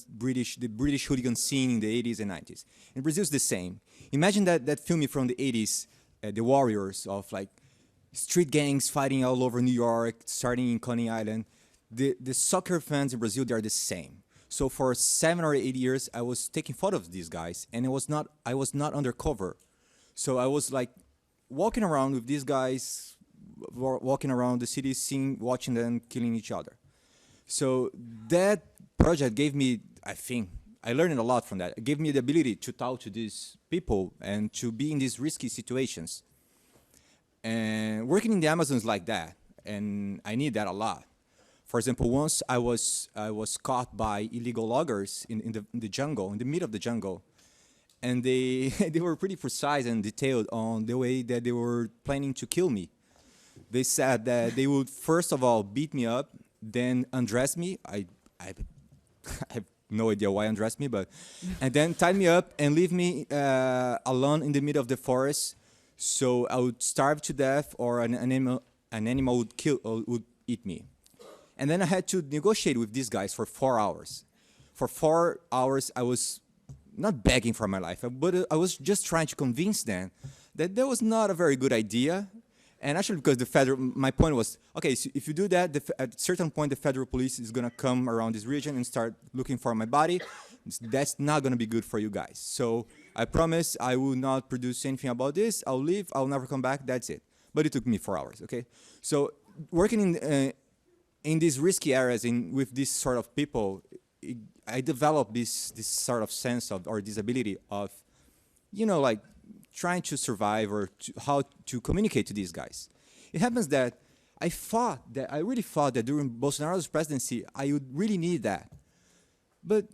British hooligan scene in the 80s and 90s. In Brazil, it's the same. Imagine that film from the 80s, the warriors of like street gangs fighting all over New York, starting in Coney Island. The soccer fans in Brazil, they are the same. So for 7 or 8 years, I was taking photos of these guys, and I was not undercover. So I was like walking around with these guys, walking around the city, watching them killing each other. So that project gave me, I think, I learned a lot from that. It gave me the ability to talk to these people and to be in these risky situations. And working in the Amazon is like that, and I need that a lot. For example, once I was caught by illegal loggers in the jungle, in the middle of the jungle, and they were pretty precise and detailed on the way that they were planning to kill me. They said that they would first of all beat me up, then undress me. I have no idea why undress me, and then tie me up and leave me alone in the middle of the forest. So I would starve to death, or an animal would eat me. And then I had to negotiate with these guys for 4 hours. For 4 hours, I was not begging for my life, but I was just trying to convince them that that was not a very good idea. And actually, because my point was, okay, so if you do that, at a certain point, the federal police is going to come around this region and start looking for my body. That's not going to be good for you guys. So I promise I will not produce anything about this. I'll leave. I'll never come back. That's it. But it took me 4 hours, okay? So working in these risky areas with this sort of people, I developed this sort of sense of, or this ability of, like trying to survive or how to communicate to these guys. It happens that I really thought that during Bolsonaro's presidency, I would really need that. But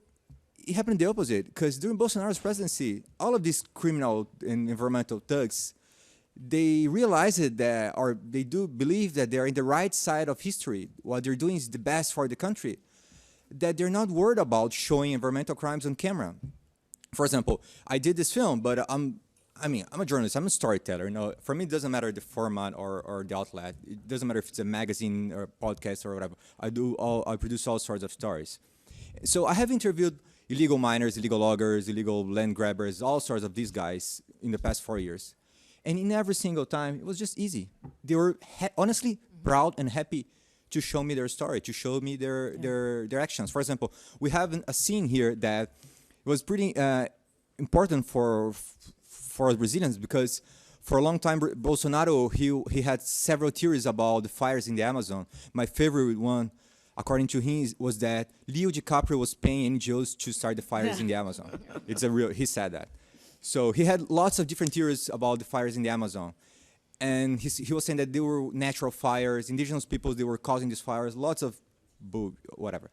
it happened the opposite, because during Bolsonaro's presidency, all of these criminal and environmental thugs, they realize that, or they do believe that they're in the right side of history. What they're doing is the best for the country. That they're not worried about showing environmental crimes on camera. For example, I did this film, but I'm a journalist. I'm a storyteller. For me, it doesn't matter the format or the outlet. It doesn't matter if it's a magazine or a podcast or whatever. I produce all sorts of stories. So I have interviewed illegal miners, illegal loggers, illegal land grabbers, all sorts of these guys in the past 4 years. And in every single time, it was just easy. They were honestly proud and happy to show me their story, to show me their actions. For example, we have a scene here that was pretty important for Brazilians, because for a long time, Bolsonaro, he had several theories about the fires in the Amazon. My favorite one, according to him, was that Leo DiCaprio was paying NGOs to start the fires in the Amazon. He said that. So he had lots of different theories about the fires in the Amazon. And he was saying that they were natural fires, indigenous peoples, they were causing these fires, lots of whatever.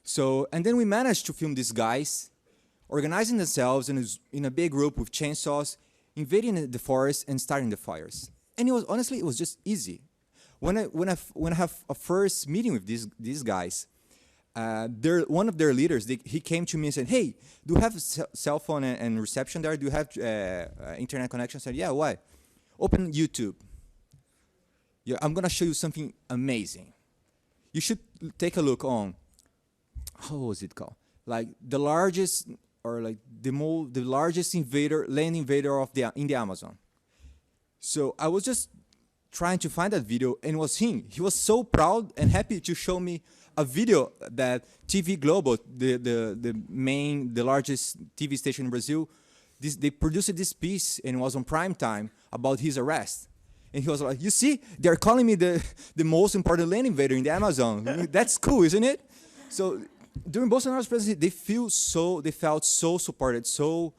So, and then we managed to film these guys organizing themselves in a big group with chainsaws, invading the forest and starting the fires. And it was just easy. When I have a first meeting with these guys, one of their leaders, he came to me and said, "Hey, do you have a cell phone and reception there? Do you have internet connection?" I said, "Yeah, why?" "Open YouTube. Yeah, I'm gonna show you something amazing. You should take a look on, how was it called? Like the largest, or like the largest land invader in the Amazon." So I was just trying to find that video, and it was him. He was so proud and happy to show me a video that TV Globo, the largest TV station in Brazil, they produced this piece, and it was on prime time, about his arrest. And he was like, "You see, they're calling me the most important land invader in the Amazon. That's cool, isn't it?" So during Bolsonaro's presidency, they felt so supported, so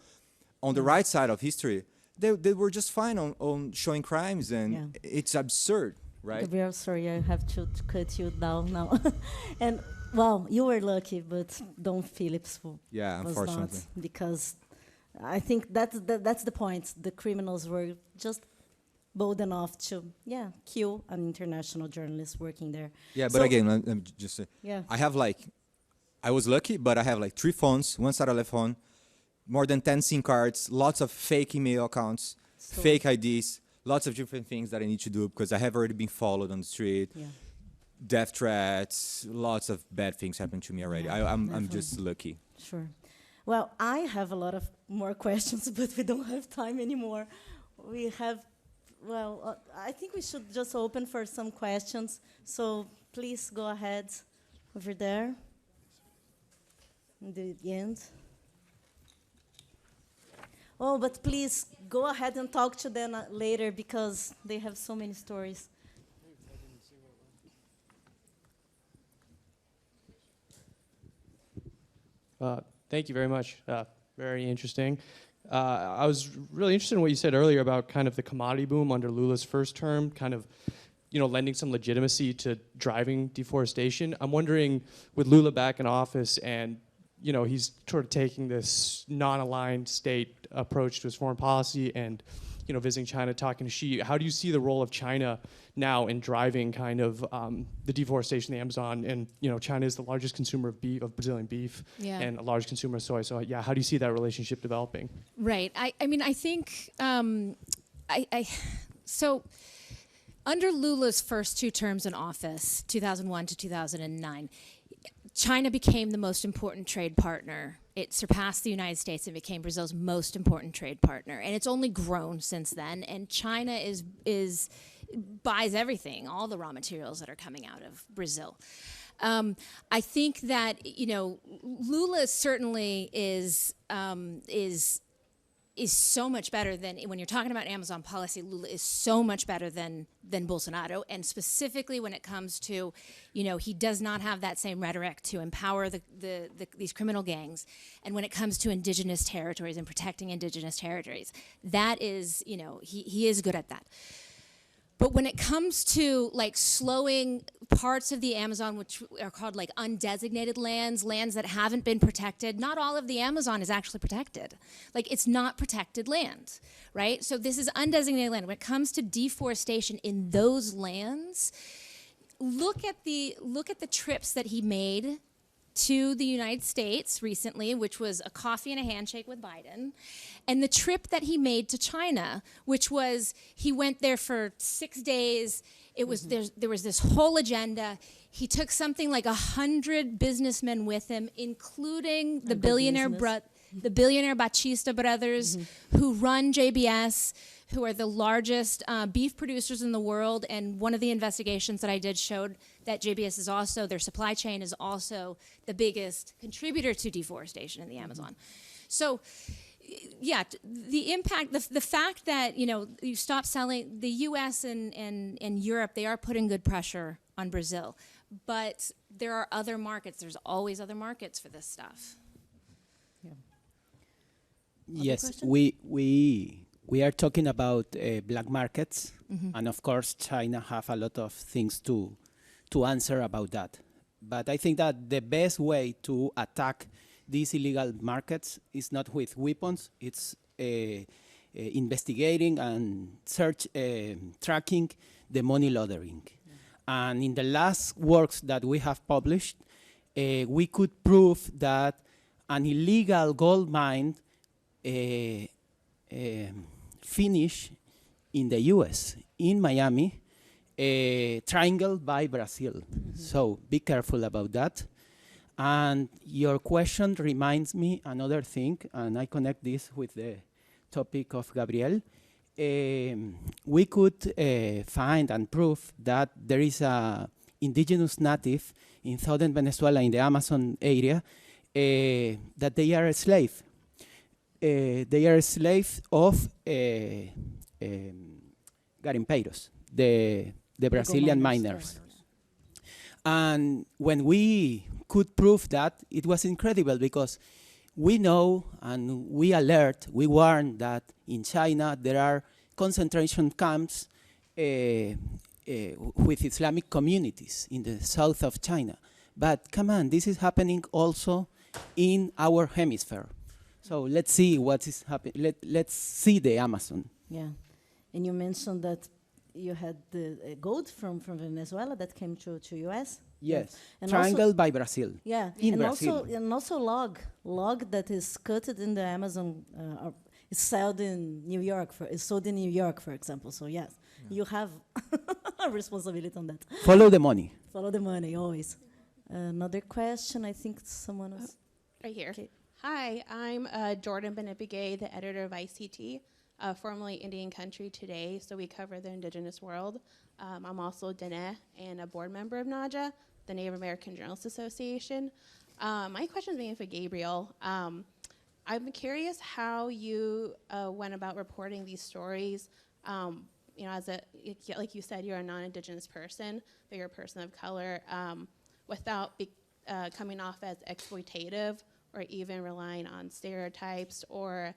on the right side of history, they were just fine on showing crimes, and Yeah. it's absurd, right? Gabriel, sorry, I have to cut you down now. And, well, you were lucky, but Don Phillips Yeah, was unfortunately. not, because I think that's the point. The criminals were just bold enough to, kill an international journalist working there. Yeah, but So- again, I'm just Yeah. I was lucky, but I have like 3 phones, 1 satellite phone, more than 10 SIM cards, lots of fake email accounts, So- fake IDs, lots of different things that I need to do because I have already been followed on the street. Yeah. Death threats, lots of bad things happened to me already. Yeah, I'm just lucky. Sure. Well, I have a lot of more questions, but we don't have time anymore. We have, I think we should just open for some questions. So please go ahead over there. In the end. Oh, but please go ahead and talk to them later because they have so many stories. Thank you very much. Very interesting. I was really interested in what you said earlier about kind of the commodity boom under Lula's first term, kind of, lending some legitimacy to driving deforestation. I'm wondering, with Lula back in office and, he's sort of taking this non-aligned state approach to his foreign policy and, visiting China, talking to Xi, how do you see the role of China now in driving kind of the deforestation of the Amazon? And, China is the largest consumer of Brazilian beef and a large consumer of soy. So, how do you see that relationship developing? Right. I mean, I think, so under Lula's first 2 terms in office, 2001 to 2009, China became the most important trade partner. It surpassed the United States and became Brazil's most important trade partner. And it's only grown since then. And China buys everything, all the raw materials that are coming out of Brazil. I think that, Lula certainly is so much better than, when you're talking about Amazon policy, Lula is so much better than Bolsonaro, and specifically when it comes to, he does not have that same rhetoric to empower these criminal gangs, and when it comes to indigenous territories and protecting indigenous territories, that is, he is good at that. But when it comes to slowing parts of the Amazon, which are called undesignated lands that haven't been protected, not all of the Amazon is actually protected. It's not protected land, right? So this is undesignated land. When it comes to deforestation in those lands, look at the trips that he made to the United States recently, which was a coffee and a handshake with Biden, and the trip that he made to China, which was he went there for 6 days. It was there was this whole agenda. He took something like 100 businessmen with him, including the billionaire Batista brothers, who run JBS, who are the largest beef producers in the world. And one of the investigations that I did showed that JBS is also, their supply chain is also the biggest contributor to deforestation in the Amazon. So, yeah, the impact, the fact that, you stop selling, the US and Europe, they are putting good pressure on Brazil. But there are other markets. There's always other markets for this stuff. Yes, we are talking about black markets, and of course China have a lot of things to answer about that. But I think that the best way to attack these illegal markets is not with weapons, it's investigating and tracking the money laundering. And in the last works that we have published, we could prove that an illegal gold mine finish in the US, in Miami, triangle by Brazil. So be careful about that. And your question reminds me another thing, and I connect this with the topic of Gabriel. We could find and prove that there is a indigenous native in southern Venezuela in the Amazon area that they are a slave. They are a slave of garimpeiros, the Brazilian miners. And when we could prove that, it was incredible because we know and we alert, we warn that in China there are concentration camps with Islamic communities in the south of China. But come on, this is happening also in our hemisphere. So let's see what is happening. Let's see the Amazon. Yeah, and you mentioned that you had the gold from Venezuela that came to US. Yes, and Triangle also, by Brazil. Yeah, in and Brazil. also log that is cut in the Amazon. Is sold in New York. Is sold in New York, for example. So yes, you have a responsibility on that. Follow the money. Follow the money always. Another question. I think someone else. Right here. Okay. Hi, I'm Jordan Benipigay, the editor of ICT, formerly Indian Country Today, so we cover the indigenous world. I'm also Dene and a board member of NAJA, the Native American Journalists Association. My question is maybe for Gabriel. I'm curious how you went about reporting these stories. As like you said, you're a non-indigenous person, but you're a person of color, without coming off as exploitative or even relying on stereotypes or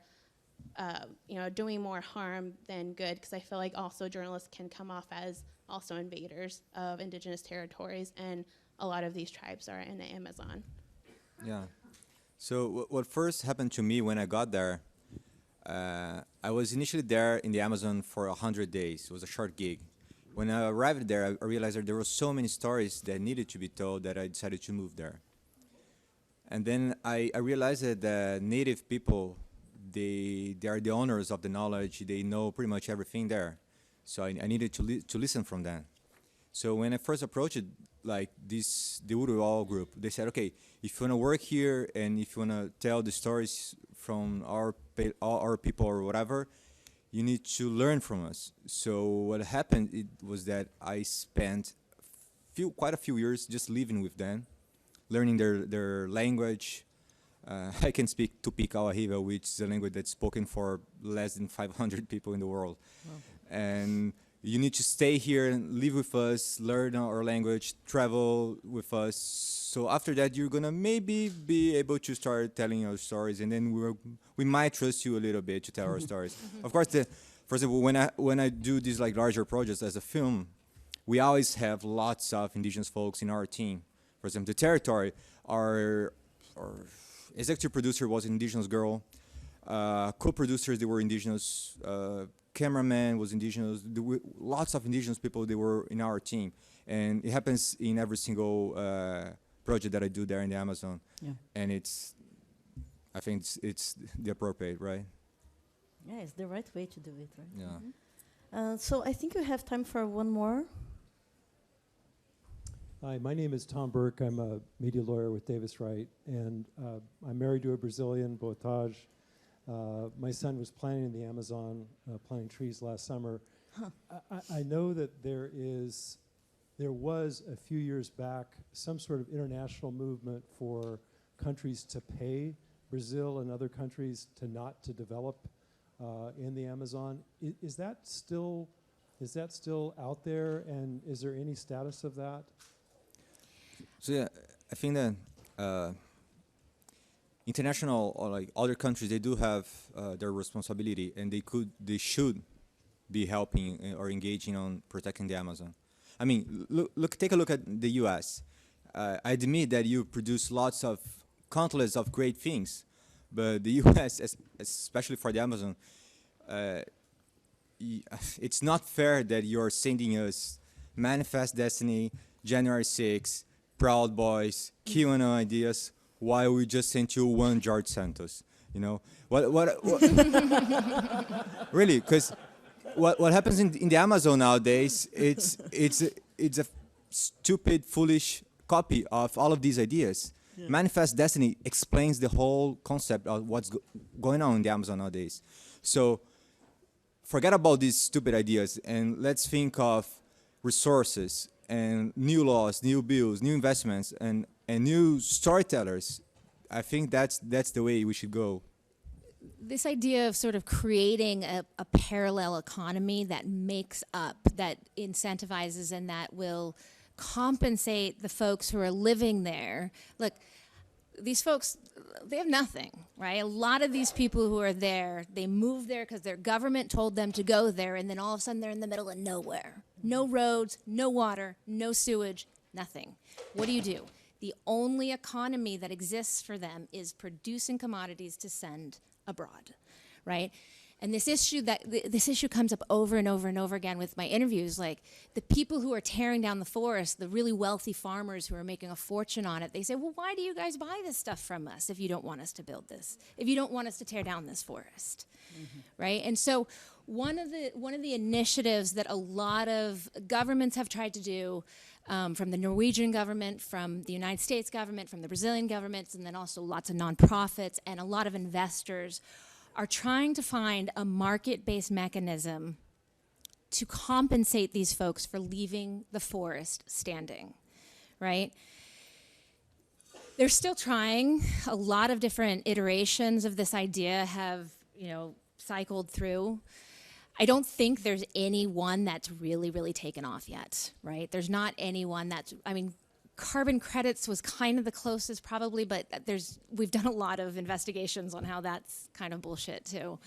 doing more harm than good, because I feel like also journalists can come off as also invaders of indigenous territories, and a lot of these tribes are in the Amazon. Yeah. So what first happened to me when I got there, I was initially there in the Amazon for 100 days. It was a short gig. When I arrived there, I realized that there were so many stories that needed to be told that I decided to move there. And then I realized that the native people, they are the owners of the knowledge. They know pretty much everything there. So I needed to listen from them. So when I first approached it, like the Urual group, they said, okay, if you want to work here and if you want to tell the stories from our people or whatever, you need to learn from us. So what happened was that I spent quite a few years just living with them, learning their language. I can speak Tupi Kawahiva, which is a language that's spoken for less than 500 people in the world. Wow. And you need to stay here and live with us, learn our language, travel with us. So after that, you're gonna maybe be able to start telling your stories, and then we might trust you a little bit to tell our stories. Of course, for example, when I do these like larger projects as a film, we always have lots of indigenous folks in our team. For example, the territory, our executive producer was an indigenous girl. Co-producers, they were indigenous. Cameraman was indigenous. There were lots of indigenous people, they were in our team. And it happens in every single project that I do there in the Amazon. Yeah. And I think it's the appropriate, right? Yeah, it's the right way to do it, right? Yeah. Mm-hmm. So I think we have time for one more. Hi, my name is Tom Burke. I'm a media lawyer with Davis Wright, and I'm married to a Brazilian, Botage. My son was planting in the Amazon, planting trees last summer. Huh. I know that there was a few years back some sort of international movement for countries to pay Brazil and other countries not to develop in the Amazon. Is that still out there, and is there any status of that? So yeah, I think that international or like other countries, they do have their responsibility, and they should be helping or engaging on protecting the Amazon. I mean, take a look at the U.S. I admit that you produce countless of great things, but the U.S., especially for the Amazon, it's not fair that you're sending us Manifest Destiny, January 6th, Proud Boys, QAnon ideas, while we just sent you one George Santos. You know what really? Because what happens in the Amazon nowadays? It's a stupid, foolish copy of all of these ideas. Yeah. Manifest Destiny explains the whole concept of what's going on in the Amazon nowadays. So forget about these stupid ideas and let's think of resources and new laws, new bills, new investments, and new storytellers. I think that's the way we should go. This idea of sort of creating a parallel economy that makes up, that incentivizes, and that will compensate the folks who are living there. Look, these folks, they have nothing, right? A lot of these people who are there, they moved there because their government told them to go there, and then all of a sudden they're in the middle of nowhere. No roads, no water, no sewage, nothing. What do? The only economy that exists for them is producing commodities to send abroad, right? And this issue comes up over and over and over again with my interviews. Like, the people who are tearing down the forest, the really wealthy farmers who are making a fortune on it, they say, well, why do you guys buy this stuff from us if you don't want us to build this, if you don't want us to tear down this forest, right? And so one of the initiatives that a lot of governments have tried to do, from the Norwegian government, from the United States government, from the Brazilian governments, and then also lots of nonprofits and a lot of investors, are trying to find a market-based mechanism to compensate these folks for leaving the forest standing, right? They're still trying. A lot of different iterations of this idea have, cycled through. I don't think there's any one that's really, really taken off yet, right? There's not anyone that's, carbon credits was kind of the closest probably, but we've done a lot of investigations on how that's kind of bullshit too.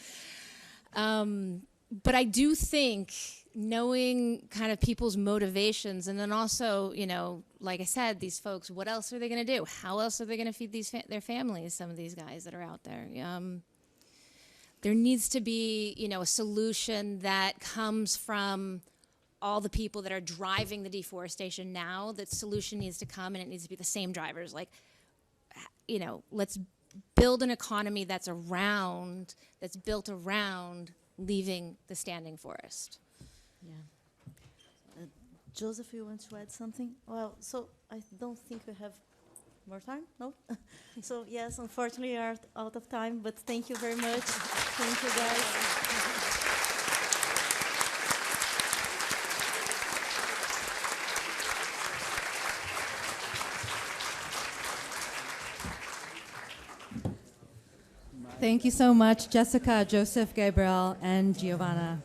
But I do think knowing kind of people's motivations, and then also, like I said, these folks, what else are they going to do? How else are they going to feed their families, some of these guys that are out there? There needs to be, a solution that comes from all the people that are driving the deforestation now. That solution needs to come, and it needs to be the same drivers. Like, let's build an economy that's built around leaving the standing forest. Yeah. Joseph, you want to add something? Well, so I don't think we have more time, no? So yes, unfortunately we are out of time, but thank you very much. Thank you, guys. Thank you so much, Jessica, Joseph, Gabriel, and Giovana.